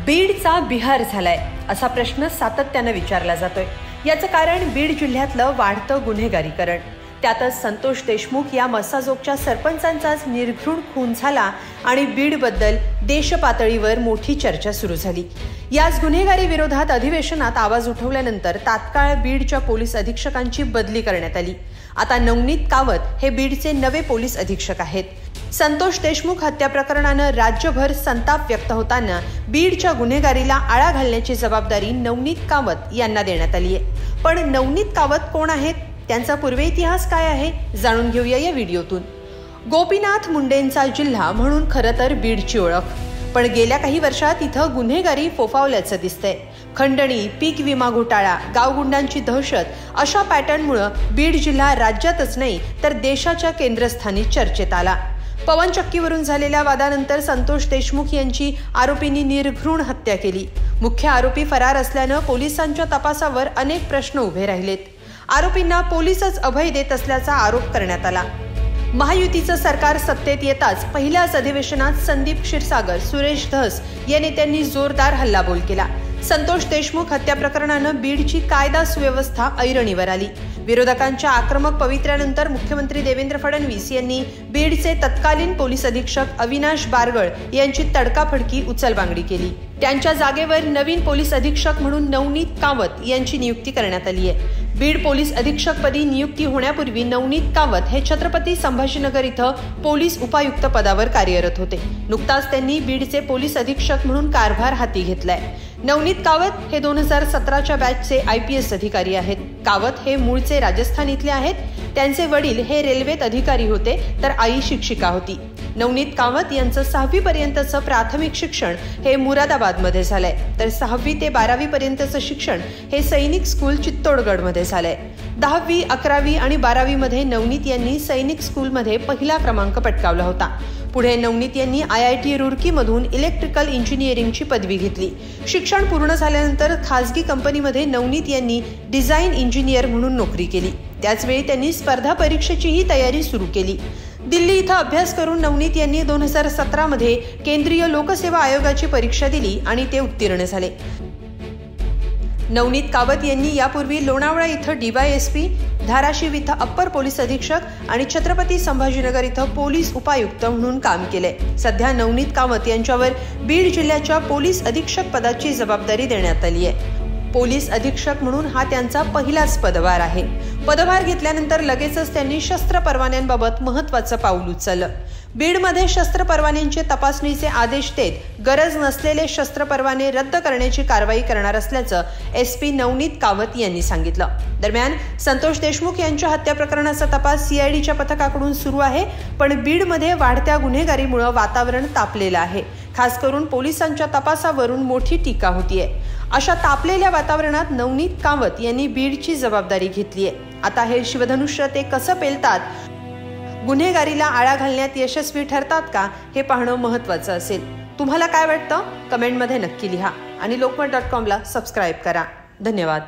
बीडचा बिहार झालाय असा प्रश्न सातत्याने विचारला जातोय। याचं कारण बीड जिल्ह्यातलं वाढतं गुन्हेगारीकरण। त्यातच संतोष देशमुख या मसाजोगच्या सरपंचांचाच निर्घृण खून झाला आणि बीडबद्दल देशपातळीवर मोठी चर्चा सुरू झाली। याच गुन्हेगारी विरोधात अधिवेशनात आवाज उठवल्यानंतर तात्काळ बीडच्या पोलीस अधीक्षकांची बदली करण्यात आली। आता नवनीत कावत हे बीडचे नवे पोलीस अधीक्षक आहेत। संतोष देशमुख हत्या प्रकरणानं राज्यभर संताप व्यक्त होताना बीडच्या गुन्हेगारीला आळा घालण्याची जबाबदारी नवनीत कावत यांना देण्यात आली आहे। पण नवनीत कावत कोण आहेत, त्यांचा पूर्व इतिहास काय आहे, जाणून घेऊया या व्हिडिओतून। गोपीनाथ मुंडेंचा जिल्हा म्हणून खरं तर बीडची ओळख, पण गेल्या काही वर्षात इथं गुन्हेगारी फोफावल्याचं दिसतंय। खंडणी, पीक विमा घोटाळा, गावगुंडांची दहशत अशा पॅटर्नमुळे बीड जिल्हा राज्यातच नाही तर देशाच्या केंद्रस्थानी चर्चेत आला। पवनचक्कीवरून झालेल्या वादानंतर संतोष देशमुख यांची आरोपींनी निर्घृण हत्या केली। मुख्य आरोपी फरार असल्यानं पोलिसांच्या तपासावर अनेक प्रश्न उभे राहिलेत। आरोपींना पोलीसच अभय देत असल्याचा आरोप करण्यात आला। महायुतीचं सरकार सत्तेत येताच पहिल्याच अधिवेशनात संदीप क्षीरसागर, सुरेश धस या नेत्यांनी जोरदार हल्लाबोल केला। संतोष देशमुख हत्या प्रकरणानं बीडची कायदा सुव्यवस्था ऐरणीवर आली। विरोधकांच्या आक्रमक पवित्र्यानंतर मुख्यमंत्री देवेंद्र फडणवीस यांनी बीडचे तत्कालीन पोलीस अधीक्षक अविनाश बारगळ यांची तडकाफडकी उचलबांगडी केली। त्यांच्या जागेवर नवीन पोलीस अधीक्षक म्हणून नवनीत कावत यांची नियुक्ती करण्यात आली आहे। बीड पोलीस अधीक्षकपदी नियुक्ती होण्यापूर्वी नवनीत कावत हे छत्रपती संभाजीनगर इथं पोलीस उपायुक्त पदावर कार्यरत होते। नुकताच त्यांनी बीडचे पोलीस अधीक्षक म्हणून कारभार हाती घेतलाय। नवनीत कावत हे 2017च्या बॅचचे IPS अधिकारी आहेत। कावत हे मूळचे राजस्थान इथले आहेत। त्यांचे वडील हे रेल्वेत अधिकारी होते तर आई शिक्षिका होती। नवनीत कावत यांचं 6वी पर्यंतचं प्राथमिक शिक्षण हे मुरादाबादमध्ये झालंय, तर 6वी ते 12वी पर्यंतचं शिक्षण हे सैनिक स्कूल चित्तोडगडमध्ये झालंय। 10वी, 11वी आणि 12वी मध्ये नवनीत यांनी सैनिक स्कूलमध्ये पहिला क्रमांक पटकावला होता। पुढे नवनीत यांनी IIT रुरकी मधून इलेक्ट्रिकल इंजिनिअरिंगची पदवी घेतली। शिक्षण पूर्ण झाल्यानंतर खासगी कंपनीमध्ये नवनीत यांनी डिझाईन इंजिनियर म्हणून नोकरी केली। त्याचवेळी त्यांनी स्पर्धा परीक्षेचीही तयारी सुरू केली। दिल्ली इथं अभ्यास करून नवनीत यांनी 2017 मध्ये केंद्रीय लोकसेवा आयोगाची परीक्षा दिली आणि ते उत्तीर्ण झाले। नवनीत कावत यांनी यापूर्वी लोणावळा इथं DYSP, धाराशिव इथं अप्पर पोलीस अधीक्षक आणि छत्रपती संभाजीनगर इथं पोलीस उपायुक्त म्हणून काम केलंय। सध्या नवनीत कावत यांच्यावर बीड जिल्ह्याच्या पोलीस अधीक्षक पदाची जबाबदारी देण्यात आली आहे। पोलीस अधीक्षक म्हणून हा त्यांचा पहिलाच पदभार आहे। पदभार घेतल्यानंतर लगेचच त्यांनी शस्त्र परवान्यांबाबत महत्त्वाचं पाऊल उचललं। बीडमध्ये शस्त्र परवान्यांचे तपासणीचे आदेश देत गरज नसलेले शस्त्र परवाने रद्द करण्याची कारवाई करणार असल्याचं SP नवनीत कावत यांनी सांगितलं। दरम्यान संतोष देशमुख यांच्या हत्या प्रकरणाचा तपास CIDच्या पथकाकडून सुरू आहे, पण बीडमध्ये वाढत्या गुन्हेगारीमुळे वातावरण तापलेलं आहे। खास करून पोलिसांच्या तपासावरून मोठी टीका होतीये। अशा तापलेल्या वातावरणात नवनीत कावत यांनी बीडची जबाबदारी घेतली आहे। आता हे शिवधनुष्य ते कसं पेलतात, गुन्हेगारीला आळा घालण्यात यशस्वी ठरतात का, हे पाहणं महत्त्वाचं असेल। तुम्हाला काय वाटतं, कमेंटमध्ये नक्की लिहा आणि lokmat.com ला सबस्क्राईब करा। धन्यवाद।